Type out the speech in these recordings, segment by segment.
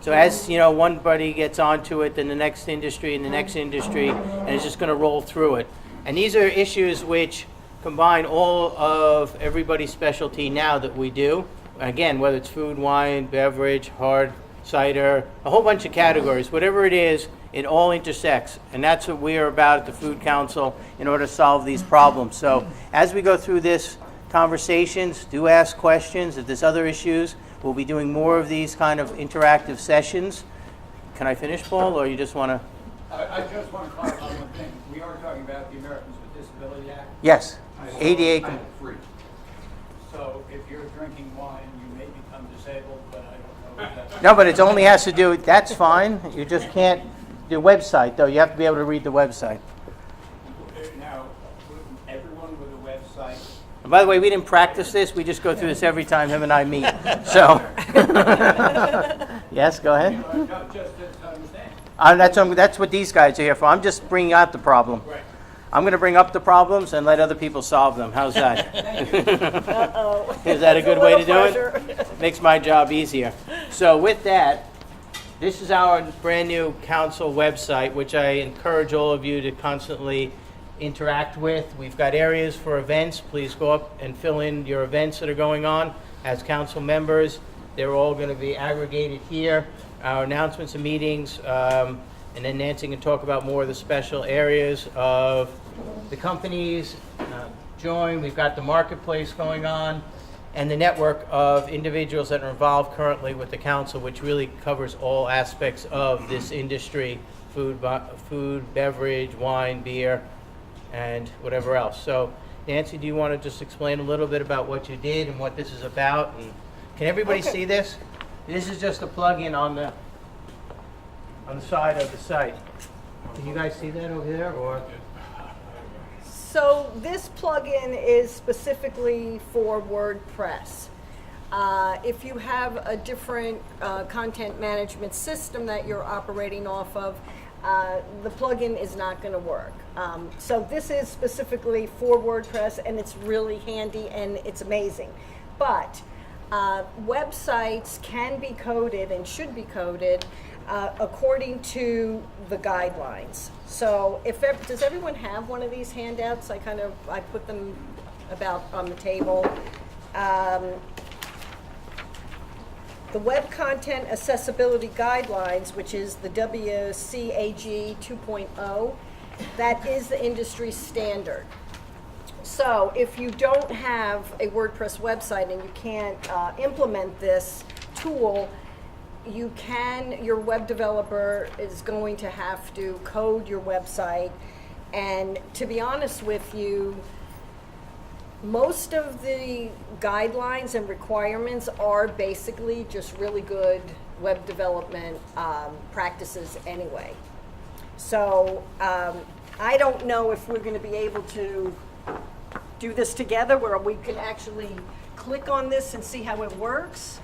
So as you know, one buddy gets onto it, then the next industry and the next industry, and it's just going to roll through it. And these are issues which combine all of everybody's specialty now that we do. Again, whether it's food, wine, beverage, hard cider, a whole bunch of categories, whatever it is, it all intersects. And that's what we are about at the Food Council in order to solve these problems. So as we go through this conversations, do ask questions. If there's other issues, we'll be doing more of these kind of interactive sessions. Can I finish, Paul, or you just want to? I just want to clarify one thing. We are talking about the Americans with Disability Act. Yes, So ADA. Title III. So if you're drinking wine, you may become disabled, but I don't know if that's... No, but it only has to do, that's fine. You just can't, the website, though, you have to be able to read the website. Now, everyone with a website... And by the way, we didn't practice this. We just go through this every time him and I meet. So, yes, go ahead. No, just to understand. That's what these guys are here for. I'm just bringing out the problem. Right. I'm going to bring up the problems and let other people solve them. How's that? Uh-oh. Is that a good way to do Pressure. it? Makes my job easier. So with that, this is our brand new council website, which I encourage all of you to constantly interact with. We've got areas for events. Please go up and fill in your events that are going on as council members. They're all going to be aggregated here. Our announcements and meetings, and then Nancy can talk about more of the special areas of the companies. Join. We've got the marketplace going on, and the network of individuals that are involved currently with the council, which really covers all aspects of this industry: food, beverage, wine, beer, and whatever else. So, Nancy, do you want to just explain a little bit about what you did and what this is about? And can everybody see this? This is just a plug-in on the side of the site. Can you guys see that over there, or? So this plugin is specifically for WordPress. If you have a different content management system that you're operating off of, the plugin is not going to work. So this is specifically for WordPress, and it's really handy and it's amazing. But websites can be coded and should be coded according to the guidelines. So does everyone have one of these handouts? I put them about on the table. The Web Content Accessibility Guidelines, which is the WCAG 2.0, that is the industry standard. So if you don't have a WordPress website and you can't implement this tool, your web developer is going to have to code your website. And to be honest with you, most of the guidelines and requirements are basically just really good web development practices anyway. So I don't know if we're going to be able to do this together where we can actually click on this and see how it works.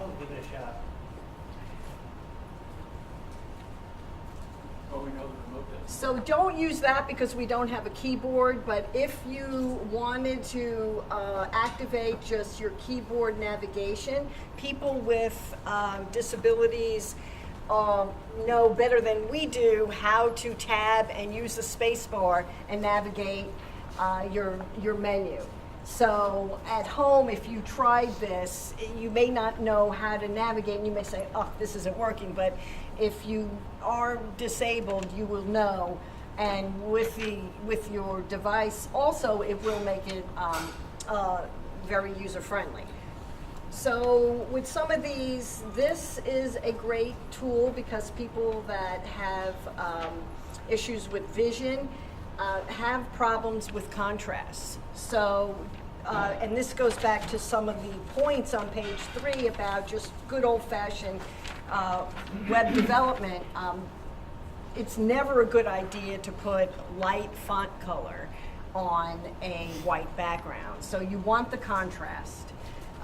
I'll give it a shot. Oh, we know the remote is. So don't use that because we don't have a keyboard, but if you wanted to activate just your keyboard navigation, people with disabilities know better than we do how to tab and use the space bar and navigate your menu. So at home, if you tried this, you may not know how to navigate, and you may say, oh, this isn't working, but if you are disabled, you will know, and with your device also, it will make it very user-friendly. So with some of these, this is a great tool because people that have issues with vision have problems with contrast. So, and this goes back to some of the points on page 3 about just good old-fashioned web development. It's never a good idea to put light font color on a white background. So you want the contrast.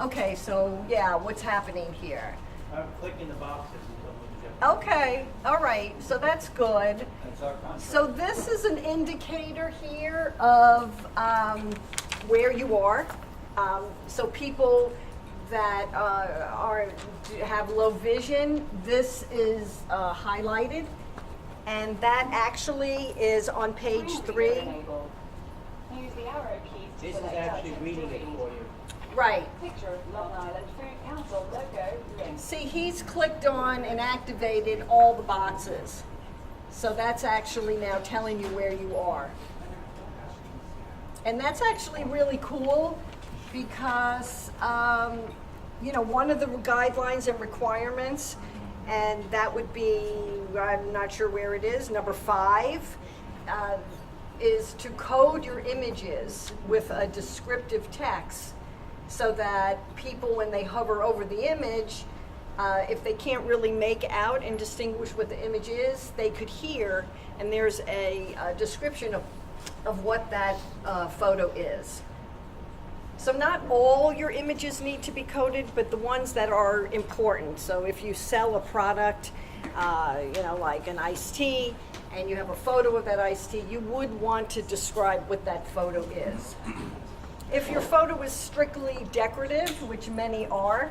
Okay, so yeah, what's happening here? I'm clicking the boxes. Okay, all right, so that's good. That's our contract. So this is an indicator here of where you are. So people that have low vision, this is highlighted, and that actually is on page 3. Use the arrow keys to This is select actually touch reading it activity. for you. Right. Picture of Long Island Food Council logo link. See, he's clicked on and activated all the boxes. So that's actually now telling you where you are. And that's actually really cool because, one of the guidelines and requirements, and that would be, I'm not sure where it is, number 5, is to code your images with a descriptive text so that people, when they hover over the image, if they can't really make out and distinguish what the image is, they could hear, and there's a description of what that photo is. So not all your images need to be coded, but the ones that are important. So if you sell a product, like an iced tea, and you have a photo of that iced tea, you would want to describe what that photo is. If your photo is strictly decorative, which many are,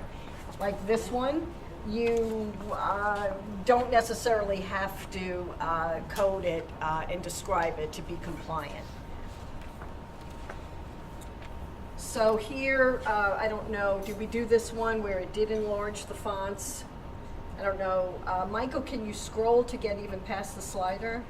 like this one, you don't necessarily have to code it and describe it to be compliant. So here, I don't know, did we do this one where it did enlarge the fonts? I don't know. Michael, can you scroll to get even past the slider?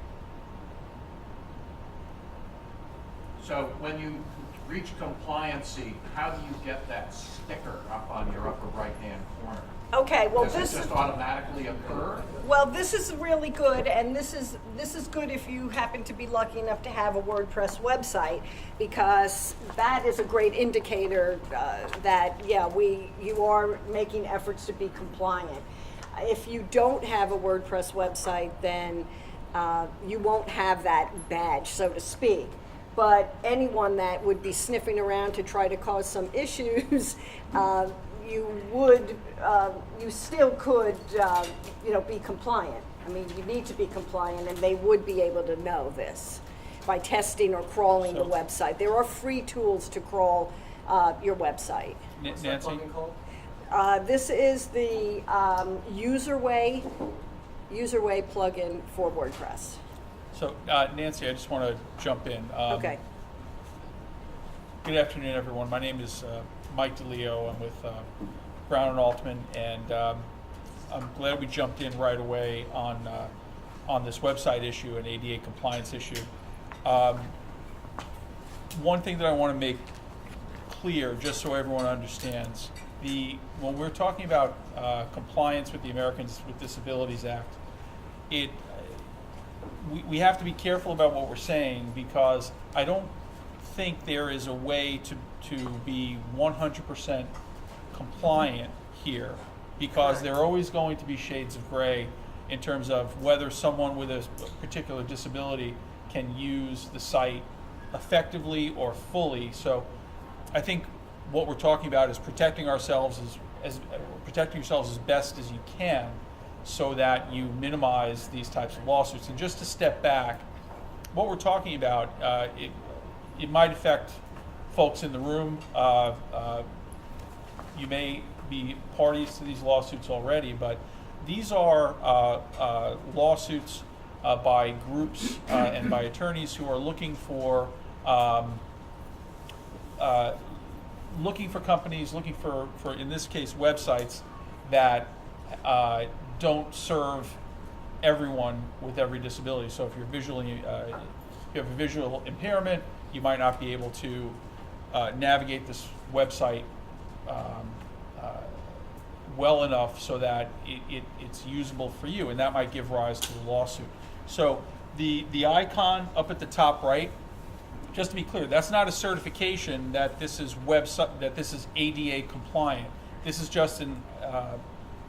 So when you reach compliancy, how do you get that sticker up on your upper right-hand corner? Okay, well Does it just automatically occur? Well, this is really good, and this is good if you happen to be lucky enough to have a WordPress website, because that is a great indicator that you are making efforts to be compliant. If you don't have a WordPress website, then you won't have that badge, so to speak. But anyone that would be sniffing around to try to cause some issues, you still could, be compliant. I mean, you need to be compliant, and they would be able to know this by testing or crawling the website. There are free tools to crawl your website. Nancy? This is the UserWay plugin for WordPress. So, Nancy, I just want to jump in. Okay. Good afternoon, everyone. My name is Mike DeLeo. I'm with Brown and Altman, and I'm glad we jumped in right away on this website issue, an ADA compliance issue. One thing that I want to make clear, just so everyone understands, when we're talking about compliance with the Americans with Disabilities Act, we have to be careful about what we're saying, because I don't think there is a way to be 100% compliant here, because there are always going to be shades of gray in terms of whether someone with a particular disability can use the site effectively or fully. So I think what we're talking about is protecting ourselves as best as you can, so that you minimize these types of lawsuits. And just to step back, what we're talking about, it might affect folks in the room. You may be parties to these lawsuits already, but these are lawsuits by groups and by attorneys who are looking for companies, looking for in this case websites that don't serve everyone with every disability. So if you're you have a visual impairment, you might not be able to navigate this website well enough so that it's usable for you, and that might give rise to a lawsuit. So the icon up at the top right, just to be clear, that's not a certification that this is ADA compliant. This is just an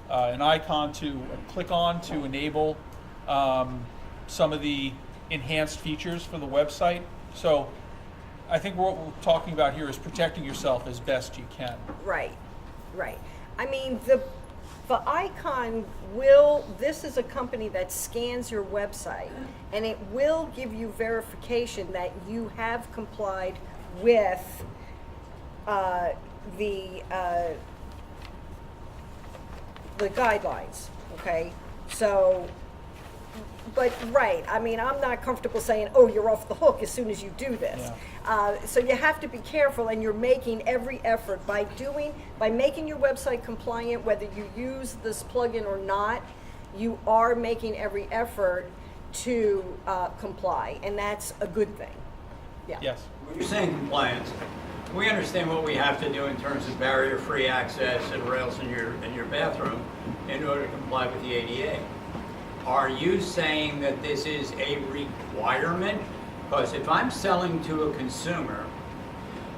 icon to click on to enable some of the enhanced features for the website. So I think what we're talking about here is protecting yourself as best you can. Right. I mean, the icon this is a company that scans your website, and it will give you verification that you have complied with the the guidelines, okay? So, but, right, I mean, I'm not comfortable saying, oh, you're off the hook as soon as you do this. So you have to be careful, and you're making every effort by making your website compliant, whether you use this plugin or not, you are making every effort to comply, and that's a good thing. Yeah. Yes. When you're saying compliance, we understand what we have to do in terms of barrier-free access and rails in your bathroom in order to comply with the ADA. Are you saying that this is a requirement? Because if I'm selling to a consumer,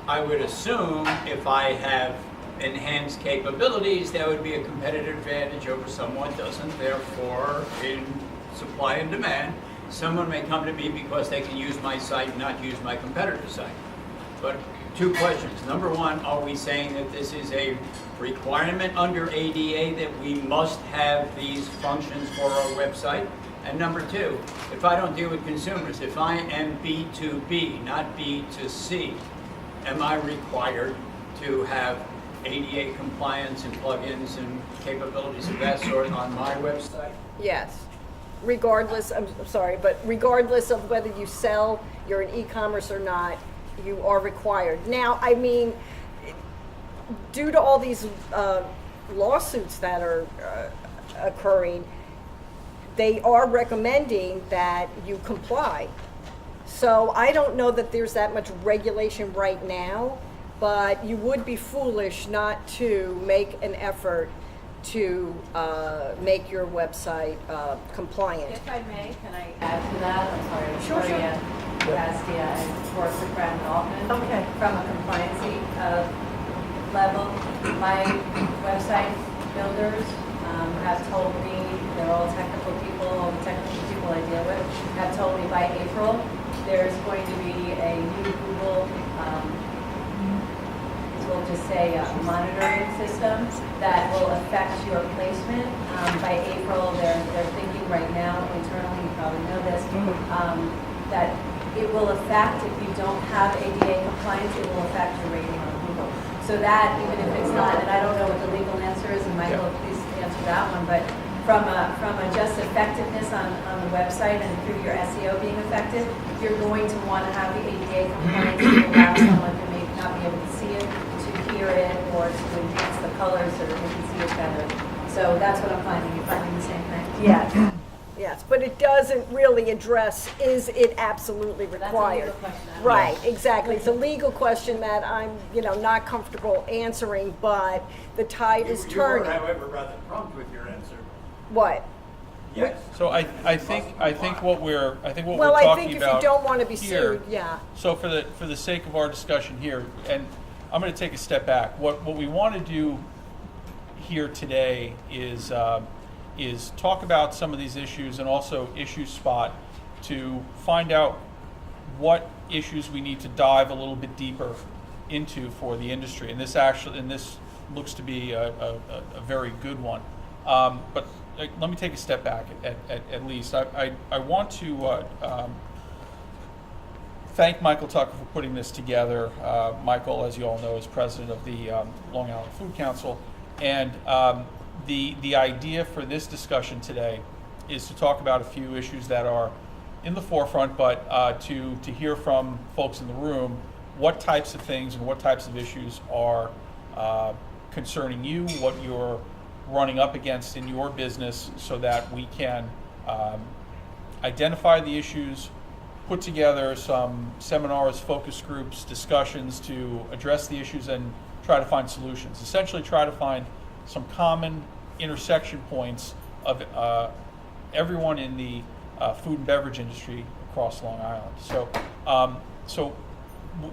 I would assume if I have enhanced capabilities, that would be a competitive advantage over someone doesn't. Therefore, in supply and demand, someone may come to me because they can use my site, not use my competitor's site. But two questions. Number one, are we saying that this is a requirement under ADA that we must have these functions for our website? And number two, if I don't deal with consumers, if I am B2B, not B2C, am I required to have ADA compliance and plugins and capabilities of that sort on my website? Yes. Regardless, I'm sorry, but regardless of whether you sell, you're in e-commerce or not, you are required. Now, I mean, due to all these lawsuits that are occurring, they are recommending that you comply. So I don't know that there's that much regulation right now, but you would be foolish not to make an effort to make your website compliant. If I may, can I add to that? I'm sorry, Sure, sure. Victoria Bastia, I work with Brad Altman. Okay. From a compliancy level, my website builders have told me, they're all technical people, all the technical people I deal with, have told me by April, there's going to be a new Google, we'll just say monitoring system that will affect your placement. By April, they're thinking right now internally, you probably know this, that it will affect, if you don't have ADA compliance, it will affect your rating on Google. So that, even if it's not, and I don't know what the legal answer is, and Michael, please answer that one, but from a just effectiveness on the website and through your SEO being effective, you're going to want to have the ADA compliance to allow someone who may not be able to see it, to hear it, or to enhance the colors so that they can see it better. So that's what I'm finding. You're finding the same thing? Yes. Yes, but it doesn't really address, is it absolutely required? That's a legal question. Right, exactly. It's a legal question that I'm, not comfortable answering, but the tide is You were, turning. however, rather prompt with your answer. What? Yes. So I think what we're Well, I talking think if about you don't want to be here- sued, yeah. So for the sake of our discussion here, and I'm going to take a step back. What we want to do here today is talk about some of these issues and also issue spot to find out what issues we need to dive a little bit deeper into for the industry. And this looks to be a very good one. But let me take a step back at least. I want to thank Michael Tucker for putting this together. Michael, as you all know, is president of the Long Island Food Council. And the idea for this discussion today is to talk about a few issues that are in the forefront, but to hear from folks in the room what types of things and what types of issues are concerning you, what you're running up against in your business, so that we can identify the issues, put together some seminars, focus groups, discussions to address the issues and try to find solutions. Essentially try to find some common intersection points of everyone in the food and beverage industry across Long Island. So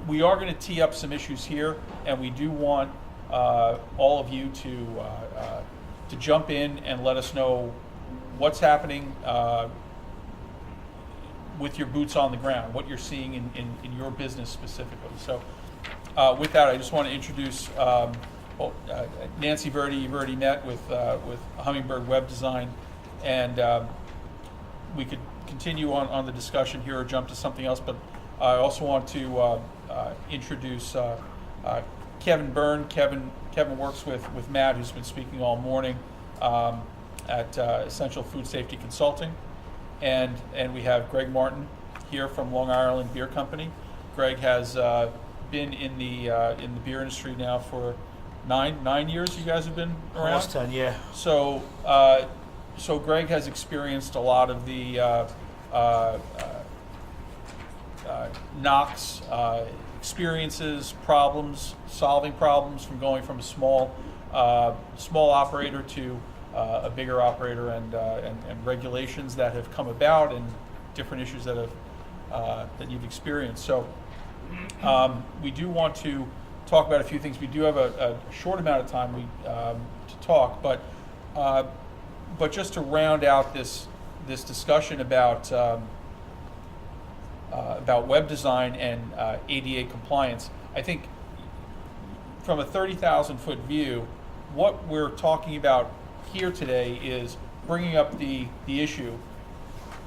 we are going to tee up some issues here, and we do want all of you to jump in and let us know what's happening with your boots on the ground, what you're seeing in your business specifically. So with that, I just want to introduce Nancy Verdi. You've already met with Hummingbird Web Design, and we could continue on the discussion here or jump to something else, but I also want to introduce Kevin Byrne. Kevin works with Matt, who's been speaking all morning, at Essential Food Safety Consulting. And we have Greg Martin here from Long Island Beer Company. Greg has been in the beer industry now for nine years. You guys have been around? Almost 10, yeah. So, so Greg has experienced a lot of the knocks, experiences, problems, solving problems from going from a small operator to a bigger operator, and regulations that have come about and different issues that have that you've experienced. So, we do want to talk about a few things. We do have a short amount of time to talk, but just to round out this discussion about web design and ADA compliance, I think from a 30,000-foot view, what we're talking about here today is bringing up the issue.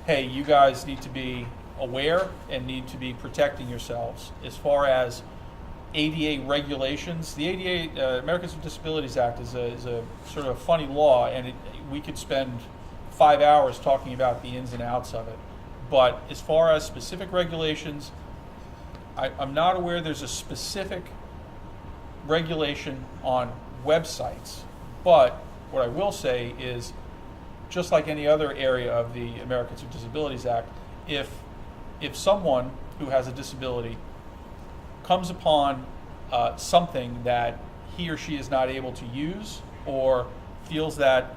Hey, you guys need to be aware and need to be protecting yourselves as far as ADA regulations. The ADA, Americans with Disabilities Act, is a sort of a funny law, and we could spend 5 hours talking about the ins and outs of it. But as far as specific regulations, I'm not aware there's a specific regulation on websites. But what I will say is, just like any other area of the Americans with Disabilities Act, if someone who has a disability comes upon something that he or she is not able to use, or feels that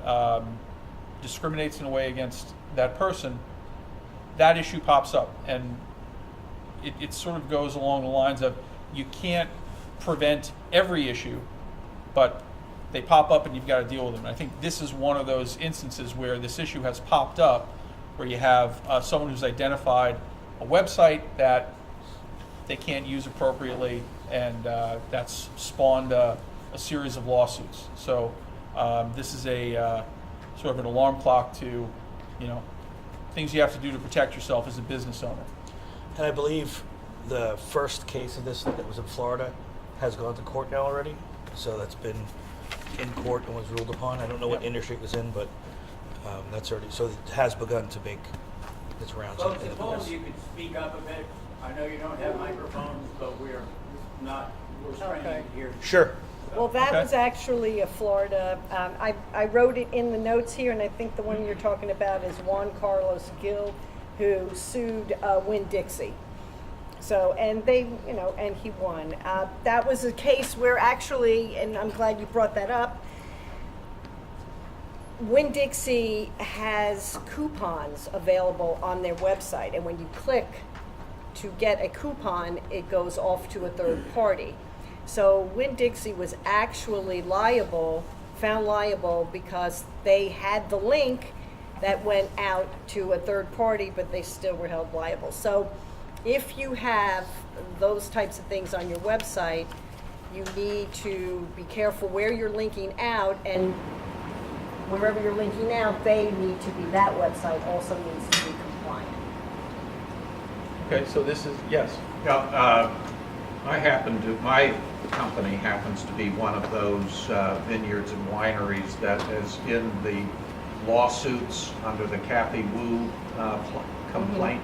discriminates in a way against that person, that issue pops up. And it sort of goes along the lines of, you can't prevent every issue, but they pop up and you've got to deal with them. And I think this is one of those instances where this issue has popped up, where you have someone who's identified a website that they can't use appropriately, and that's spawned a series of lawsuits. So this is a sort of an alarm clock to, things you have to do to protect yourself as a business owner. And I believe the first case of this that was in Florida has gone to court now already. So that's been in court and was ruled upon. I don't know what industry it was in, but that's already, so it has begun to make its rounds. Folks, if only you could speak up a bit. I know you don't have microphones, but we're straining here. Sure. Well, that Okay. was actually a Florida, I wrote it in the notes here, and I think the one you're talking about is Juan Carlos Gil, who sued Winn-Dixie. So, and they, and he won. That was a case where actually, and I'm glad you brought that up, Winn-Dixie has coupons available on their website, and when you click to get a coupon, it goes off to a third party. So Winn-Dixie was actually found liable because they had the link that went out to a third party, but they still were held liable. So if you have those types of things on your website, you need to be careful where you're linking out, and wherever you're linking out, that website also needs to be compliant. Okay, so this is, yes. Yeah, my company happens to be one of those vineyards and wineries that is in the lawsuits under the Kathy Wu complaint.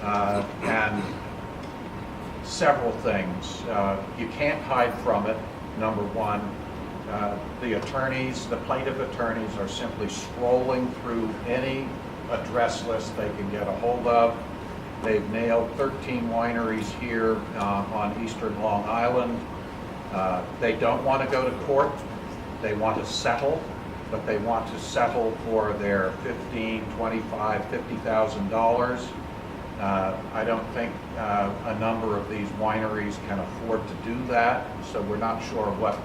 And several things. You can't hide from it, number one. The plaintiff attorneys are simply scrolling through any address list they can get a hold of. They've nailed 13 wineries here on eastern Long Island. They don't want to go to court. They want to settle, but they want to settle for their $15,000, $25,000, $50,000. I don't think a number of these wineries can afford to do that, so we're not sure what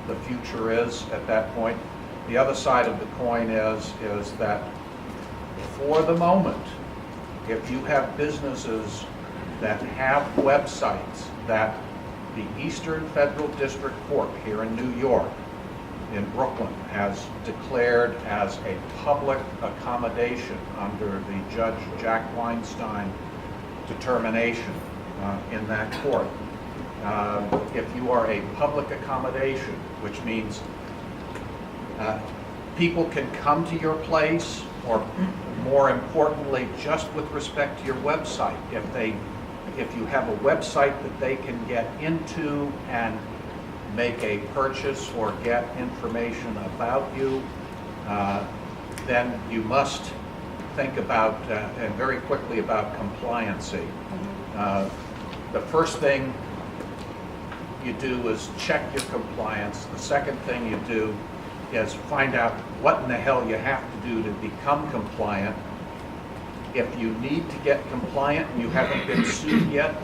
the future is at that point. The other side of the coin is that for the moment, if you have businesses that have websites that the Eastern Federal District Court here in New York, in Brooklyn, has declared as a public accommodation under the Judge Jack Weinstein determination in that court. If you are a public accommodation, which means People can come to your place, or more importantly, just with respect to your website. If you have a website that they can get into and make a purchase or get information about you, then you must think about, and very quickly about compliancy. The first thing you do is check your compliance. The second thing you do is find out what in the hell you have to do to become compliant. If you need to get compliant and you haven't been sued yet,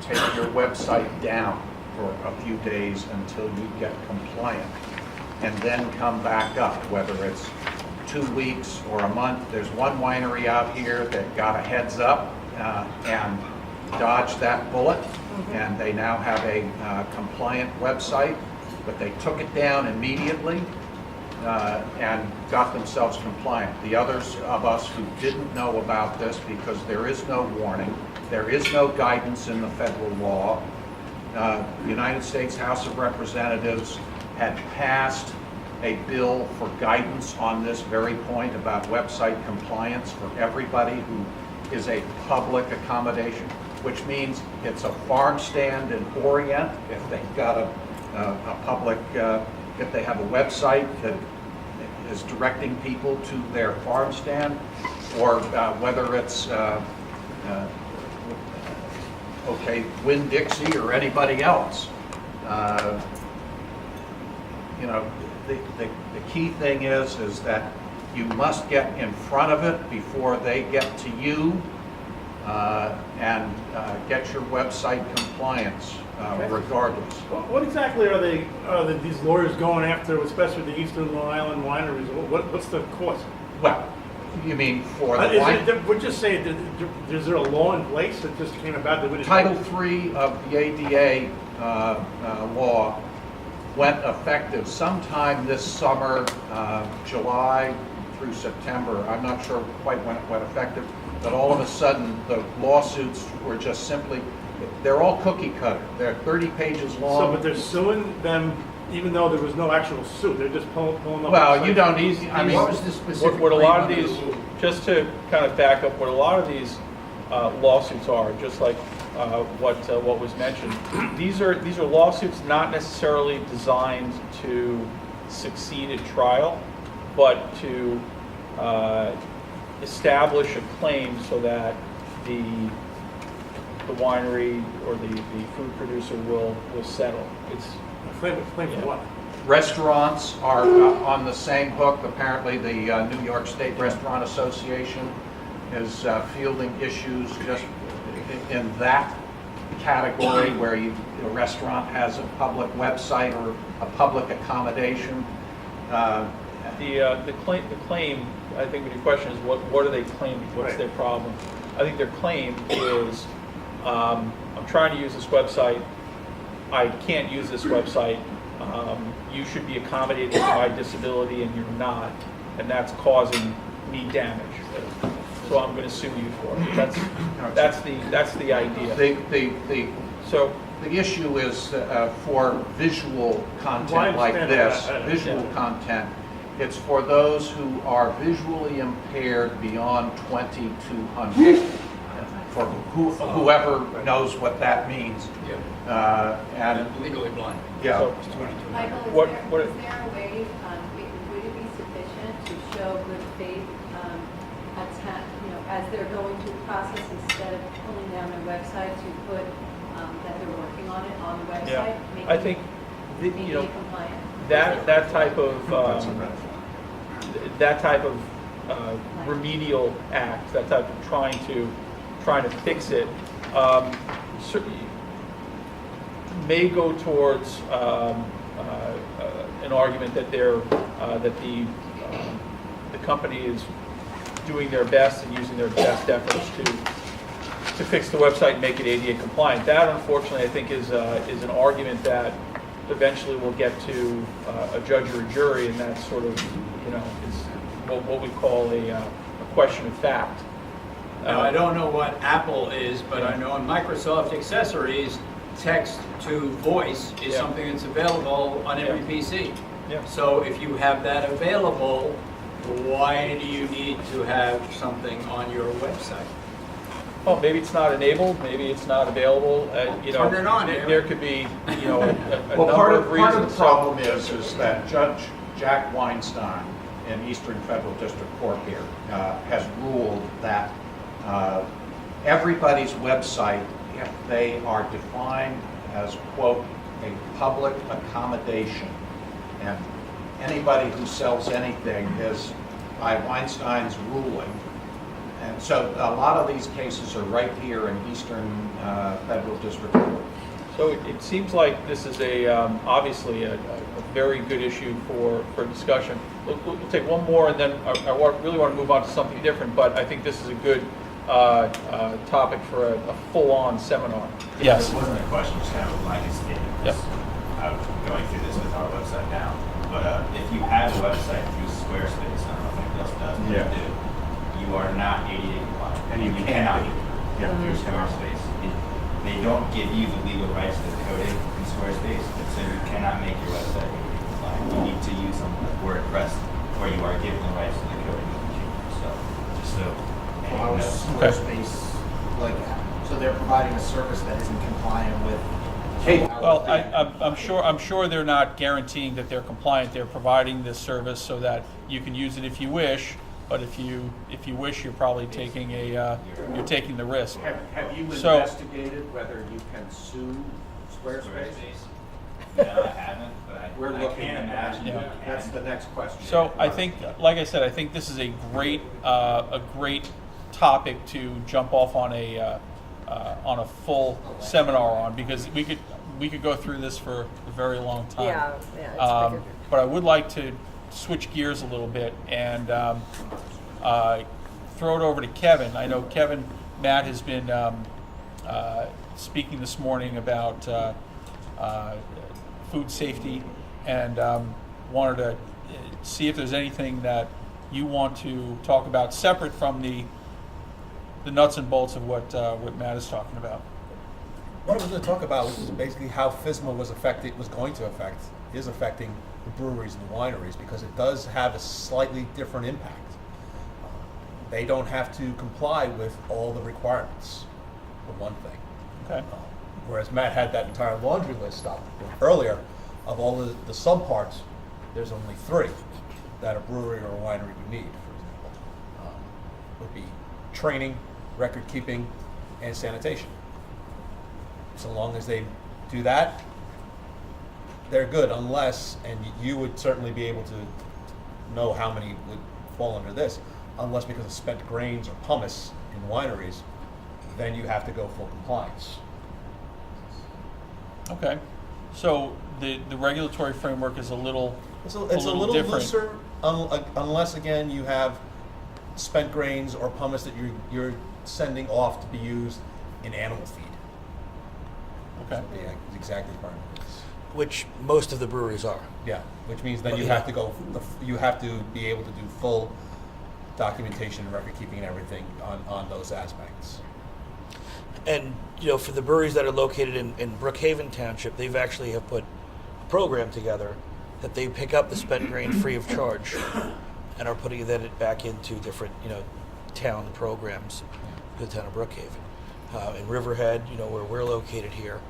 take your website down for a few days until you get compliant, and then come back up, whether it's 2 weeks or a month. There's one winery out here that got a heads up and dodged that bullet, and they now have a compliant website, but they took it down immediately and got themselves compliant. The others of us who didn't know about this, because there is no warning, there is no guidance in the federal law. The United States House of Representatives had passed a bill for guidance on this very point about website compliance for everybody who is a public accommodation, which means it's a farm stand in Orient, if they've got a public, if they have a website that is directing people to their farm stand, or whether it's okay, Winn-Dixie or anybody else. You know, the key thing is that you must get in front of it before they get to you, and get your website compliance regardless. What exactly are these lawyers going after, especially the Eastern Long Island wineries? What's the cost? Well, you mean for the wine? We're just saying, is there a law in place that just came about that we didn't? Title III of the ADA law went effective sometime this summer, July through September. I'm not sure quite when it went effective, but all of a sudden the lawsuits were just simply, they're all cookie cutter. They're 30 pages long. So, but they're suing them even though there was no actual suit. They're just pulling up. Well, you don't need, I mean, What was the specific? What a lot of claim these, under the law? just to kind of back up, what a lot of these lawsuits are, just like what was mentioned, these are lawsuits not necessarily designed to succeed at trial, but to establish a claim so that the winery or the food producer will settle. It's Claim for what? restaurants are on the same hook. Apparently, the New York State Restaurant Association is fielding issues just in that category, where a restaurant has a public website or a public accommodation. the claim. I think your question is what are they claiming? What's Right. their problem? I think their claim is I'm trying to use this website. I can't use this website. You should be accommodated to my disability, and you're not, and that's causing me damage. So I'm going to sue you for it. That's the idea. So The issue is for visual content Well, I like understand this, that. visual content, it's for those who are visually impaired beyond 2200. For whoever knows what that means. Yeah. And Legally blind. yeah, So- Michael, What- is what- there a way, would it be sufficient to show good faith, as they're going through the process, instead of pulling down their website, to put that they're working on it on the website? yeah, I think Making it compliant? that type of remedial act, that type of trying to fix it, certainly may go towards an argument that that the company is doing their best and using their best efforts to fix the website and make it ADA compliant. That, unfortunately, I think is an argument that eventually will get to a judge or a jury, and that's sort of, is what we call a question of fact. Now, I don't know what Apple is, but I know in Microsoft accessories, text to voice is Yeah. something that's available on every Yeah. PC. Yeah. So if you have that available, why do you need to have something on your website? Well, maybe it's not enabled, maybe it's not available, you know. Turn it on, There could be, you know, a Well, number part of of reasons. the problem is that Judge Jack Weinstein in Eastern Federal District Court here has ruled that everybody's website, if they are defined as, quote, a public accommodation, and anybody who sells anything is by Weinstein's ruling. And so a lot of these cases are right here in Eastern Federal District Court. So it seems like this is obviously a very good issue for discussion. We'll take one more, and then really want to move on to something different, but I think this is a good topic for a full-on seminar. Yes. It wasn't a question, just kind of a blanket statement. Yep. I'm going through this with our website now. But if you have a website through Squarespace, I don't know if anybody else does, but Yeah. you do, you are not ADA compliant. And you cannot can't be. through Squarespace. They don't give you the legal rights to the coding in Squarespace, so you cannot make your website ADA compliant. You need to use something like WordPress, where you are given the rights to the coding of the machine. So, just so anyone knows. Squarespace, like, so they're providing a service that isn't compliant with. Well, I'm sure they're not guaranteeing that they're compliant. They're providing this service so that you can use it if you wish. But if you wish, you're probably taking you're taking the risk. Have you So- investigated whether you can sue Squarespace? No, I haven't, but We're I looking can't at that. imagine Yeah. you can. That's the next question. So I think, like I said, I think this is a great topic to jump off on a full seminar on, because we could go through this for a very long time. Yeah, it's bigger. But I would like to switch gears a little bit and throw it over to Kevin. I know Matt has been speaking this morning about food safety, and wanted to see if there's anything that you want to talk about separate from the nuts and bolts of what Matt is talking about. What I was going to talk about was basically how FSMA is affecting the breweries and the wineries, because it does have a slightly different impact. They don't have to comply with all the requirements, for one thing. Okay. Whereas Matt had that entire laundry list up earlier of all the subparts, there's only 3 that a brewery or a winery would need, for example. Would be training, record keeping, and sanitation. So long as they do that, they're good, unless, and you would certainly be able to know how many would fall under this, unless because of spent grains or pumice in wineries, then you have to go full compliance. Okay. So the regulatory framework is a little It's a little different. looser, unless again you have spent grains or pumice that you're sending off to be used in animal feed. Okay. Yeah, exactly part of it. Which most of the breweries are. Yeah, which means then you have to go. You have to be able to do full documentation and record keeping and everything on those aspects. And, for the breweries that are located in Brookhaven Township, they've actually have put a program together that they pick up the spent grain free of charge and are putting that back into different, town programs for the town of Brookhaven. In Riverhead, where we're located here,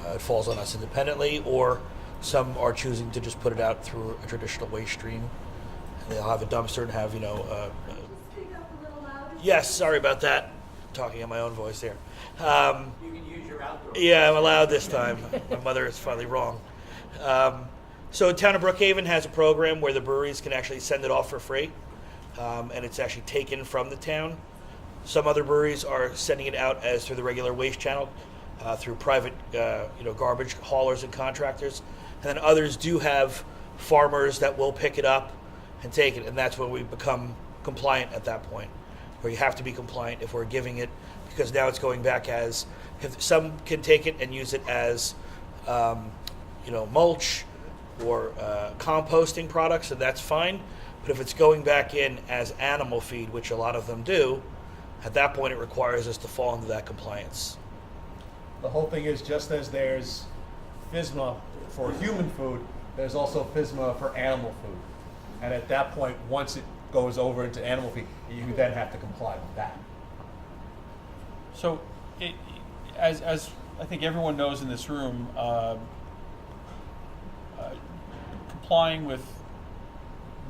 it falls on us independently, or some are choosing to just put it out through a traditional waste stream. And they'll have a dumpster and have, yes, sorry about that. Talking in my own voice here. You can use your outdoor. Yeah, I'm allowed this time. My mother is finally wrong. So town of Brookhaven has a program where the breweries can actually send it off for free, and it's actually taken from the town. Some other breweries are sending it out as through the regular waste channel, through private, garbage haulers and contractors. And then others do have farmers that will pick it up and take it, and that's when we become compliant at that point, where you have to be compliant if we're giving it, because now it's going back as, if some can take it and use it as, mulch or composting products, and that's fine. But if it's going back in as animal feed, which a lot of them do, at that point it requires us to fall into that compliance. The whole thing is, just as there's FSMA for human food, there's also FSMA for animal food. And at that point, once it goes over into animal feed, you then have to comply with that. So, as I think everyone knows in this room, complying with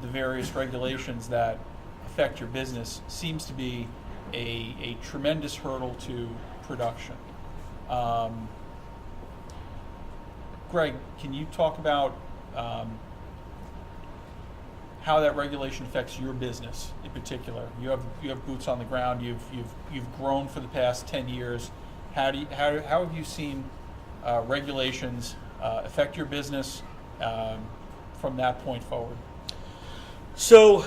the various regulations that affect your business seems to be a tremendous hurdle to production. Greg, can you talk about how that regulation affects your business in particular? You have boots on the ground. You've grown for the past 10 years. How have you seen regulations affect your business from that point forward? So,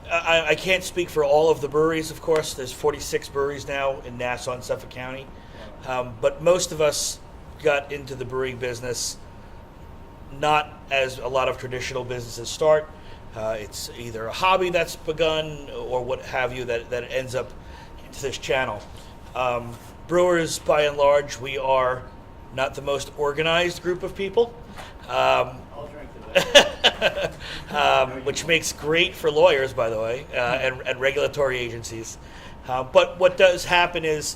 I can't speak for all of the breweries, of course. There's 46 breweries now in Nassau and Suffolk County. But most of us got into the brewing business not as a lot of traditional businesses start. It's either a hobby that's begun or what have you that ends up into this channel. Brewers, by and large, we are not the most organized group of people. I'll drink to that. Which makes great for lawyers, by the way, and regulatory agencies. But what does happen is,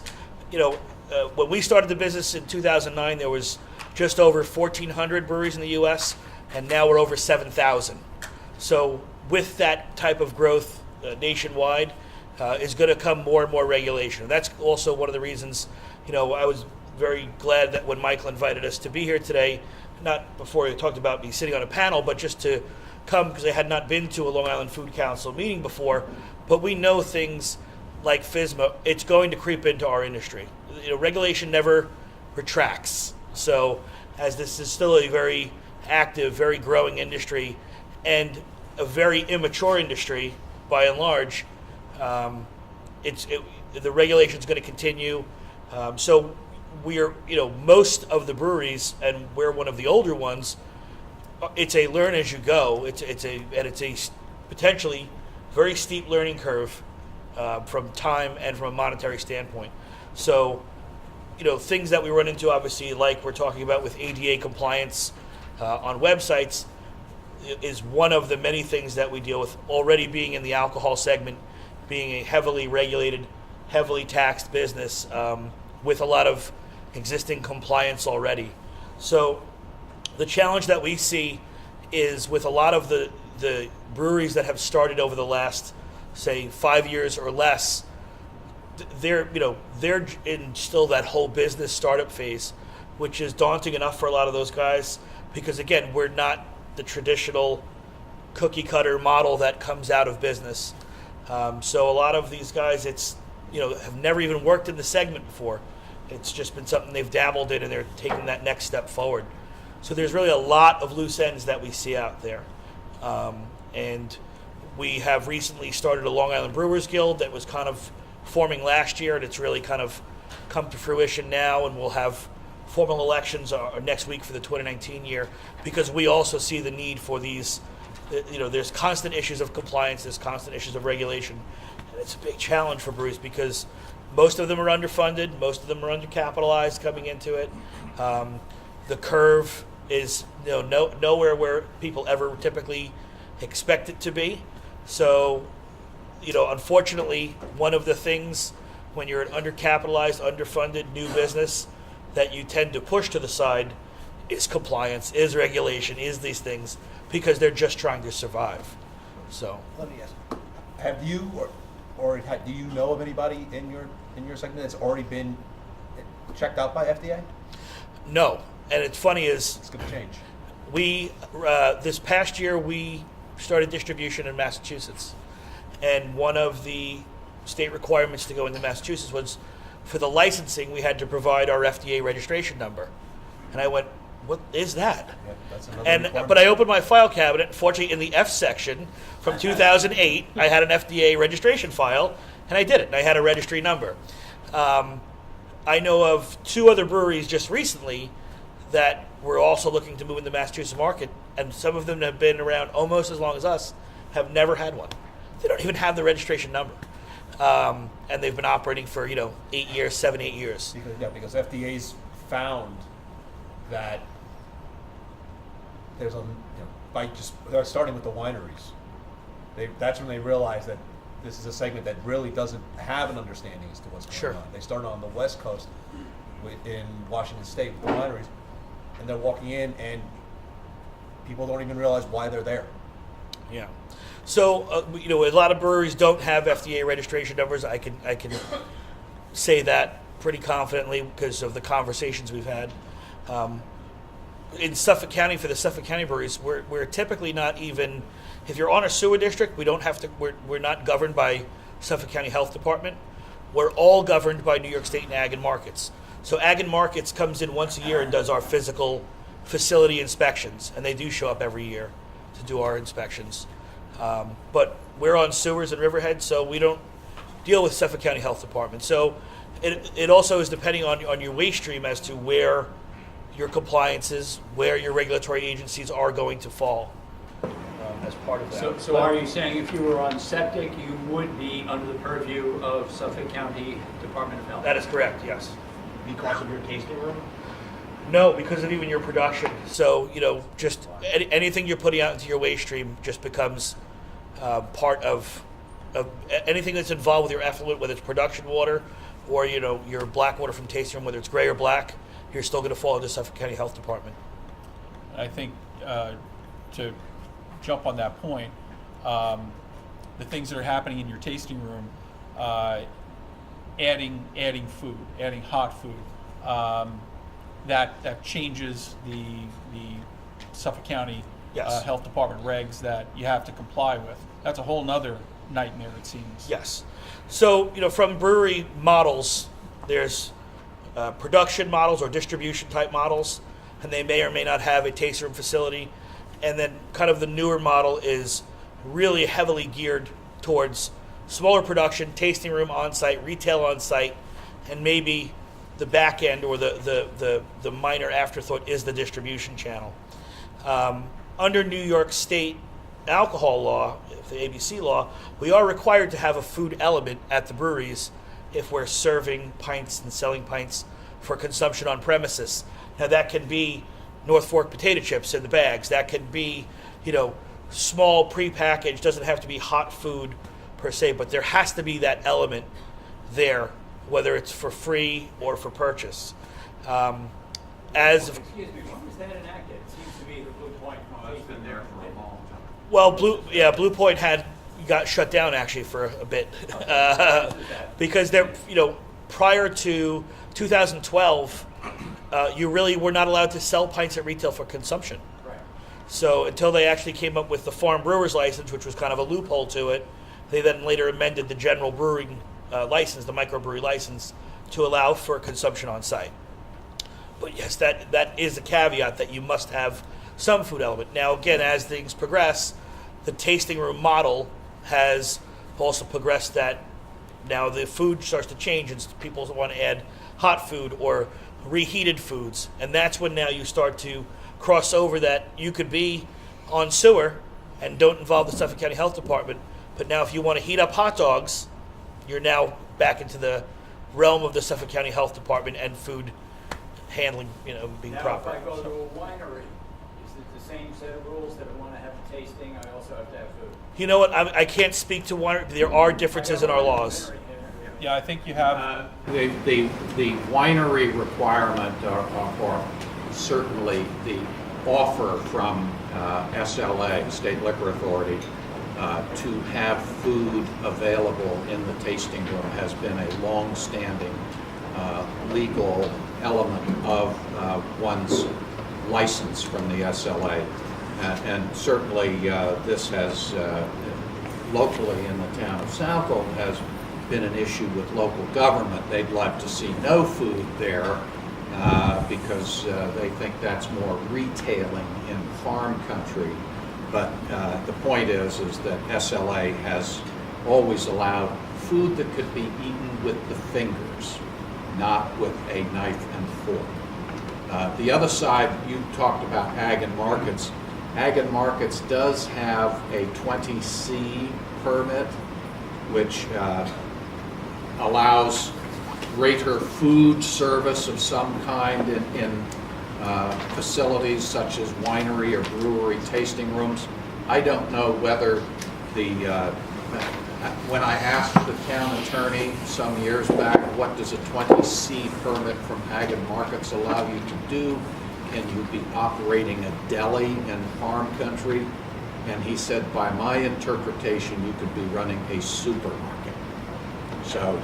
when we started the business in 2009, there was just over 1,400 breweries in the U.S., and now we're over 7,000. So with that type of growth nationwide is going to come more and more regulation. And that's also one of the reasons, I was very glad that when Michael invited us to be here today, not before he talked about me sitting on a panel, but just to come because I had not been to a Long Island Food Council meeting before. But we know things like FSMA, it's going to creep into our industry. Regulation never retracts. So as this is still a very active, very growing industry and a very immature industry by and large, the regulation is going to continue. So we're, most of the breweries, and we're one of the older ones, it's a learn as you go. It's a potentially very steep learning curve from time and from a monetary standpoint. So, things that we run into, obviously, like we're talking about with ADA compliance on websites, is one of the many things that we deal with. Already being in the alcohol segment, being a heavily regulated, heavily taxed business with a lot of existing compliance already. So the challenge that we see is with a lot of the breweries that have started over the last, say, 5 years or less, they're in still that whole business startup phase, which is daunting enough for a lot of those guys because, again, we're not the traditional cookie cutter model that comes out of business. So a lot of these guys, have never even worked in the segment before. It's just been something they've dabbled in and they're taking that next step forward. So there's really a lot of loose ends that we see out there. And we have recently started a Long Island Brewers Guild that was kind of forming last year, and it's really kind of come to fruition now, and we'll have formal elections next week for the 2019 year because we also see the need for these, there's constant issues of compliance, there's constant issues of regulation, and it's a big challenge for breweries because most of them are underfunded, most of them are undercapitalized coming into it. The curve is nowhere where people ever typically expect it to be. So, unfortunately, one of the things when you're an undercapitalized, underfunded new business that you tend to push to the side is compliance, is regulation, is these things, because they're just trying to survive. So Let me ask, have you do you know of anybody in your segment that's already been checked out by FDA? no, and it's funny is It's going to change. we this past year we started distribution in Massachusetts, and one of the state requirements to go into Massachusetts was for the licensing we had to provide our FDA registration number, and I went, what is that? Yeah, that's another And requirement. but I opened my file cabinet. Fortunately, in the F section from 2008, I had an FDA registration file, and I did it. And I had a registry number. I know of 2 other breweries just recently that were also looking to move in the Massachusetts market, and some of them have been around almost as long as us, have never had one. They don't even have the registration number, and they've been operating for 8 years, 7, 8 years. Because FDA's found that there's a, by just starting with the wineries, that's when they realize that this is a segment that really doesn't have an understanding as to what's going Sure. on. They started on the West Coast in Washington State with the wineries, and they're walking in, and people don't even realize why they're there. Yeah. So, a lot of breweries don't have FDA registration numbers. I can say that pretty confidently because of the conversations we've had. In Suffolk County, for the Suffolk County breweries, we're typically not even, if you're on a sewer district, we don't have to, we're not governed by Suffolk County Health Department. We're all governed by New York State and Ag and Markets. So Ag and Markets comes in once a year and does our physical facility inspections, and they do show up every year to do our inspections. But we're on sewers and Riverhead, so we don't deal with Suffolk County Health Department. So it also is depending on your waste stream as to where your compliances, where your regulatory agencies are going to fall as part of that. So are you saying if you were on septic, you would be under the purview of Suffolk County Department of Health? That is correct, yes. Because of your tasting room? No, because of even your production. So, just anything you're putting out into your waste stream just becomes part of anything that's involved with your effluent, whether it's production water or, your black water from tasting room, whether it's gray or black, you're still going to fall into Suffolk County Health Department. I think to jump on that point, the things that are happening in your tasting room, adding food, adding hot food, that changes the Suffolk County Yes. Health Department regs that you have to comply with. That's a whole nother nightmare, it seems. Yes. So, from brewery models, there's production models or distribution type models, and they may or may not have a taste room facility. And then kind of the newer model is really heavily geared towards smaller production, tasting room on site, retail on site, and maybe the back end or the minor afterthought is the distribution channel. Under New York State alcohol law, the ABC law, we are required to have a food element at the breweries if we're serving pints and selling pints for consumption on premises. Now that can be North Fork potato chips in the bags. That can be, small prepackaged, doesn't have to be hot food per se, but there has to be that element there, whether it's for free or for purchase. Excuse me, when was that enacted? It seems to be the Blue Point. It's been there for a long time. Well, Blue Point got shut down actually for a bit because they're, prior to 2012, you really were not allowed to sell pints at retail for consumption. Right. So until they actually came up with the farm brewer's license, which was kind of a loophole to it, they then later amended the general brewing license, the microbrewery license, to allow for consumption on site. But yes, that is a caveat that you must have some food element. Now, again, as things progress, the tasting room model has also progressed that now the food starts to change and people want to add hot food or reheated foods. And that's when now you start to cross over that you could be on sewer and don't involve the Suffolk County Health Department. But now if you want to heat up hot dogs, you're now back into the realm of the Suffolk County Health Department and food handling, being Now, proper. if I go to a winery, is it the same set of rules that I want to have a tasting, I also have to have food? You know what? I can't speak to winery. There are differences in our laws. Yeah, I think you have. The winery requirement, or certainly the offer from SLA, State Liquor Authority, to have food available in the tasting room has been a long-standing legal element of one's license from the SLA. And certainly this has, locally in the town of Southwold, has been an issue with local government. They'd like to see no food there because they think that's more retailing in farm country. But the point is that SLA has always allowed food that could be eaten with the fingers, not with a knife and fork. The other side, you talked about Ag and Markets. Ag and Markets does have a 20C permit, which allows greater food service of some kind in facilities such as winery or brewery tasting rooms. I don't know whether when I asked the town attorney some years back, what does a 20C permit from Ag and Markets allow you to do? Can you be operating a deli in farm country? And he said, by my interpretation, you could be running a supermarket. So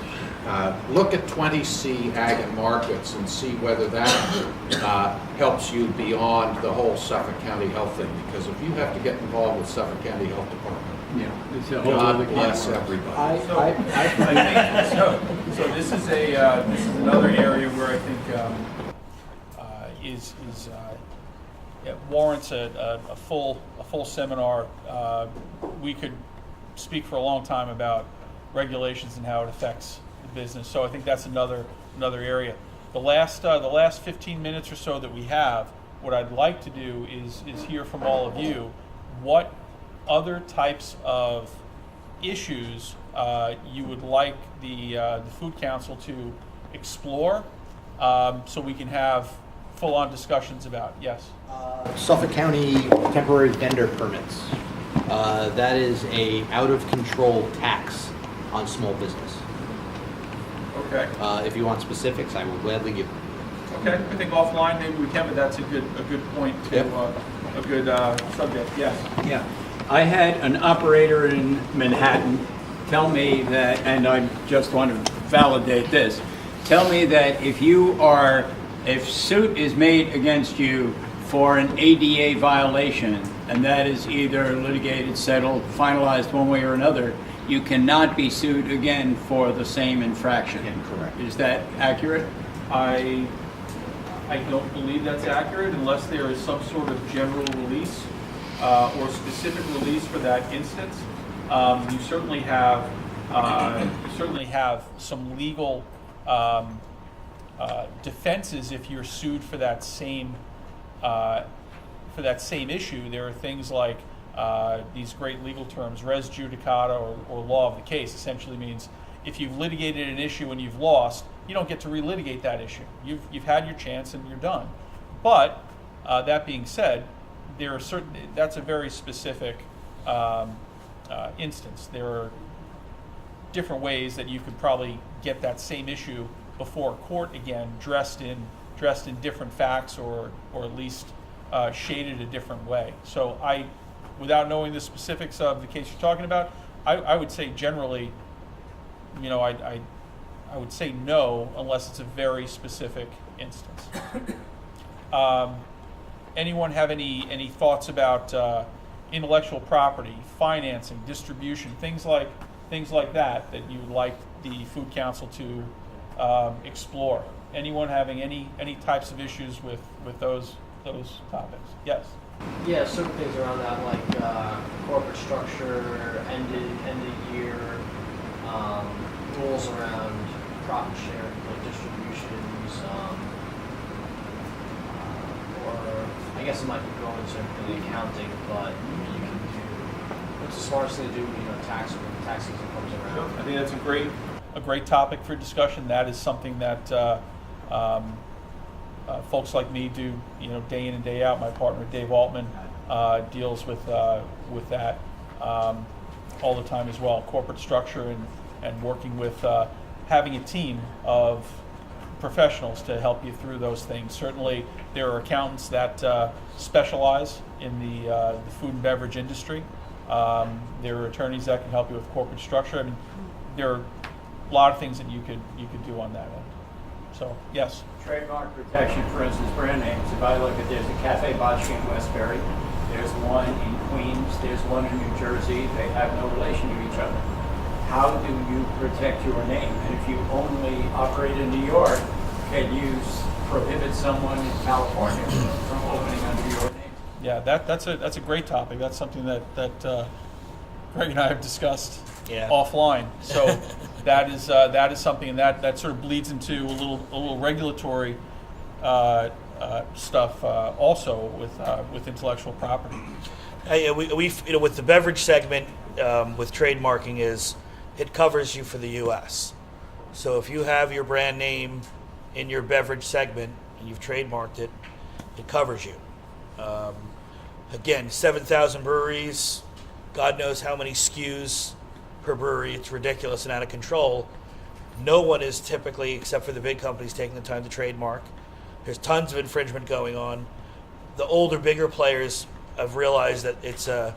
look at 20C Ag and Markets and see whether that helps you beyond the whole Suffolk County Health thing. Because if you have to get involved with Suffolk County Health Department, God bless everybody. So this is another area where I think it warrants a full seminar. We could speak for a long time about regulations and how it affects the business. So I think that's another area. The last 15 minutes or so that we have, what I'd like to do is hear from all of you what other types of issues you would like the Food Council to explore, so we can have full-on discussions about. Yes. Suffolk County temporary vendor permits. That is a out-of-control tax on small business. Okay. If you want specifics, I will gladly give them. Okay. I think offline maybe we can, but that's a good point to Yep. a good subject. Yes. Yeah. I had an operator in Manhattan tell me that, and I just want to validate this, tell me that if suit is made against you for an ADA violation, and that is either litigated, settled, finalized one way or another, you cannot be sued again for the same infraction. Incorrect. Is that accurate? I don't believe that's accurate unless there is some sort of general release or specific release for that instance. You certainly have some legal defenses if you're sued for that same issue. There are things like these great legal terms, res judicata or law of the case. Essentially means if you've litigated an issue and you've lost, you don't get to relitigate that issue. You've had your chance and you're done. But that being said, there are that's a very specific instance. There are different ways that you could probably get that same issue before a court again, dressed in different facts or at least shaded a different way. So without knowing the specifics of the case you're talking about, I would say generally, I would say no unless it's a very specific instance. Anyone have any thoughts about intellectual property, financing, distribution, things like that you would like the Food Council to explore? Anyone having any types of issues with those topics? Yes. Yeah, certain things around that, like corporate structure, end of year, rules around profit share, like distributions, or I guess it might be going into the accounting, but you can do what's the smartest thing to do, tax season comes around. I think that's a great topic for discussion. That is something that folks like me do, day in and day out. My partner Dave Altman deals with that all the time as well. Corporate structure and working with having a team of professionals to help you through those things. Certainly, there are accountants that specialize in the food and beverage industry. There are attorneys that can help you with corporate structure. I mean, there are a lot of things that you could do on that end. So, yes. Trademark protection, for instance, brand names. If I look at, there's a Cafe Botchke in Westbury, there's one in Queens, there's one in New Jersey. They have no relation to each other. How do you protect your name? And if you only operate in New York, can you prohibit someone in California from opening under your name? Yeah, that's a great topic. That's something that Greg and I have discussed offline. So that is something that sort of bleeds into a little regulatory stuff also with intellectual property. We with the beverage segment with trademarking is it covers you for the U.S. So if you have your brand name in your beverage segment and you've trademarked it, It covers you. Again, 7,000 breweries, God knows how many SKUs per brewery. It's ridiculous and out of control. No one is typically, except for the big companies, taking the time to trademark. There's tons of infringement going on. The older, bigger players have realized that it's a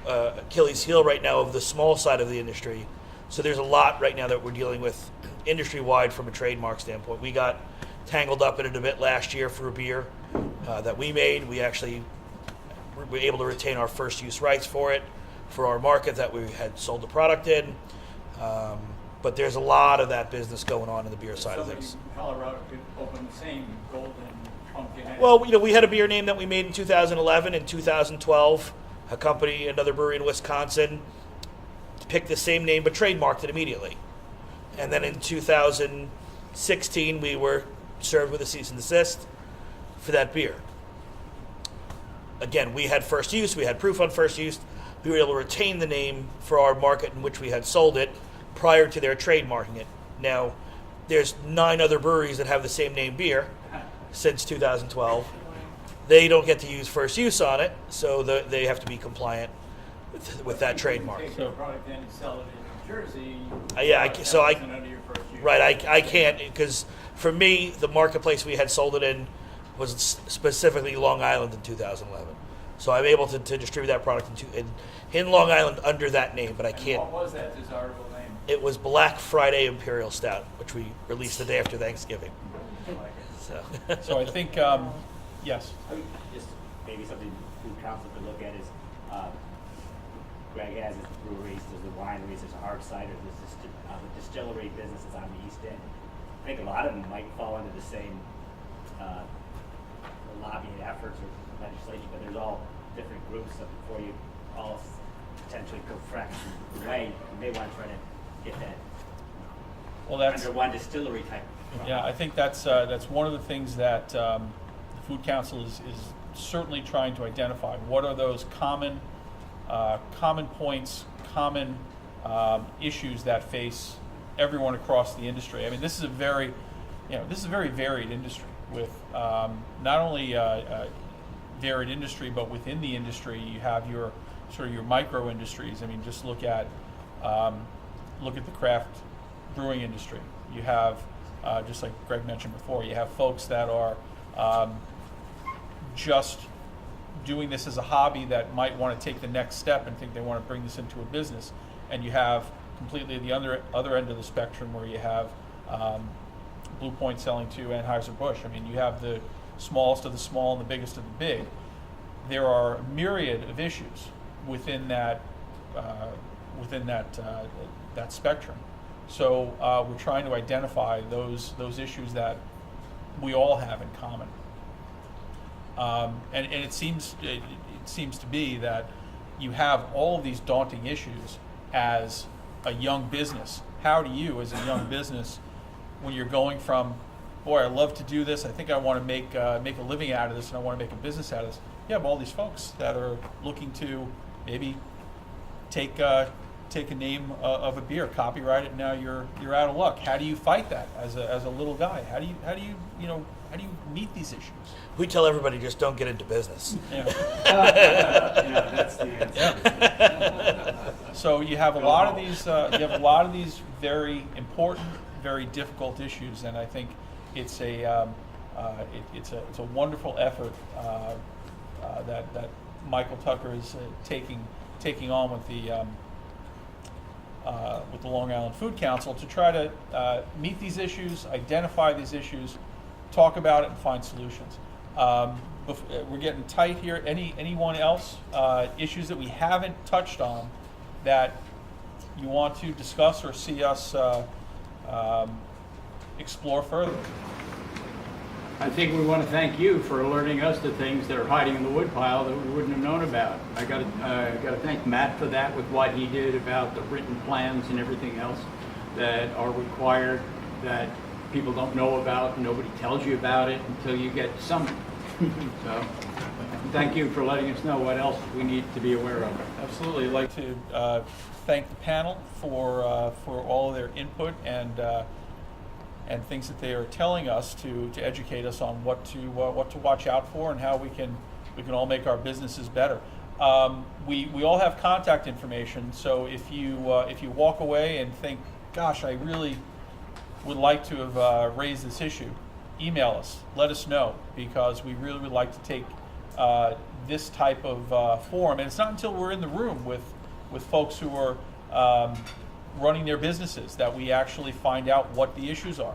Achilles heel right now of the small side of the industry. So there's a lot right now that we're dealing with industry-wide from a trademark standpoint. We got tangled up in it a bit last year for a beer that we made. We actually were able to retain our first use rights for it, for our market that we had sold the product in. But there's a lot of that business going on in the beer side of things. Somebody in Colorado could open the same Golden Pumpkin Ale. Well, we had a beer name that we made in 2011 and 2012. A company, another brewery in Wisconsin, picked the same name but trademarked it immediately. And then in 2016, we were served with a cease and desist for that beer. Again, we had first use, we had proof on first use. We were able to retain the name for our market in which we had sold it prior to their trademarking it. Now, there's 9 other breweries that have the same name beer since 2012. They don't get to use first use on it, so they have to be compliant with that trademark. Take your product in and sell it in New Jersey. I can't, because for me, the marketplace we had sold it in was specifically Long Island in 2011. So I'm able to distribute that product in Long Island under that name, but I can't. And what was that desirable name? It was Black Friday Imperial Stout, which we released the day after Thanksgiving. So I think, yes. Just maybe something food council could look at is, Greg has his breweries, there's the wineries, there's a hard cider, there's the distillery businesses on the east end. I think a lot of them might fall under the same lobbying efforts or legislation, but there's all different groups that before you all potentially go fracture away, you may want to try to get that under one distillery type. Yeah, I think that's one of the things that the Food Council is certainly trying to identify. What are those common points, common issues that face everyone across the industry? I mean, this is a very varied industry with not only varied industry, but within the industry you have your sort of your micro industries. I mean, just look at the craft brewing industry. You have just like Greg mentioned before, you have folks that are just doing this as a hobby that might want to take the next step and think they want to bring this into a business. And you have completely the other end of the spectrum where you have Blue Point selling to Anheuser-Busch. I mean, you have the smallest of the small and the biggest of the big. There are a myriad of issues within that spectrum. So we're trying to identify those issues that we all have in common. And it seems to be that you have all of these daunting issues as a young business. How do you, as a young business, when you're going from, boy, I love to do this, I think I want to make a living out of this, and I want to make a business out of this. You have all these folks that are looking to maybe take a name of a beer, copyright it, and now you're out of luck. How do you fight that as a little guy? How do you meet these issues? We tell everybody just don't get into business. Yeah. That's the answer. Yeah. So you have a lot of these very important, very difficult issues, and I think it's a wonderful effort that Michael Tucker is taking on with the Long Island Food Council to try to meet these issues, identify these issues, talk about it, and find solutions. We're getting tight here. Anyone else issues that we haven't touched on that you want to discuss or see us explore further? I think we want to thank you for alerting us to things that are hiding in the woodpile that we wouldn't have known about. I got to thank Matt for that with what he did about the written plans and everything else that are required that people don't know about. Nobody tells you about it until you get summoned. So thank you for letting us know what else we need to be aware of. Absolutely. I'd like to thank the panel for all of their input and and things that they are telling us to educate us on what to watch out for and how we can all make our businesses better. We all have contact information, so if you walk away and think, gosh, I really would like to have raised this issue, email us, let us know, because we really would like to take this type of forum. And it's not until we're in the room with folks who are running their businesses that we actually find out what the issues are.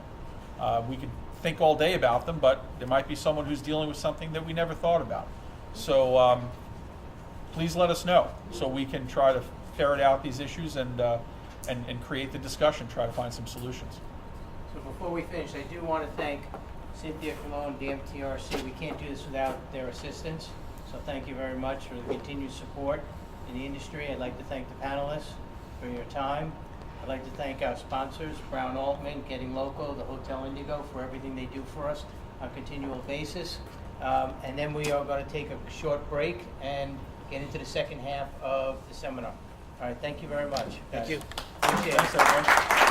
We could think all day about them, but there might be someone who's dealing with something that we never thought about. So please let us know so we can try to ferret out these issues and create the discussion, try to find some solutions. So before we finish, I do want to thank Cynthia Colon, DMTRC. We can't do this without their assistance. So thank you very much for the continued support in the industry. I'd like to thank the panelists for your time. I'd like to thank our sponsors, Brown Altman, Getting Local, the Hotel Indigo, for everything they do for us on a continual basis. And then we are going to take a short break and get into the second half of the seminar. All right, thank you very much. Thank you. Appreciate it. Thanks, everyone.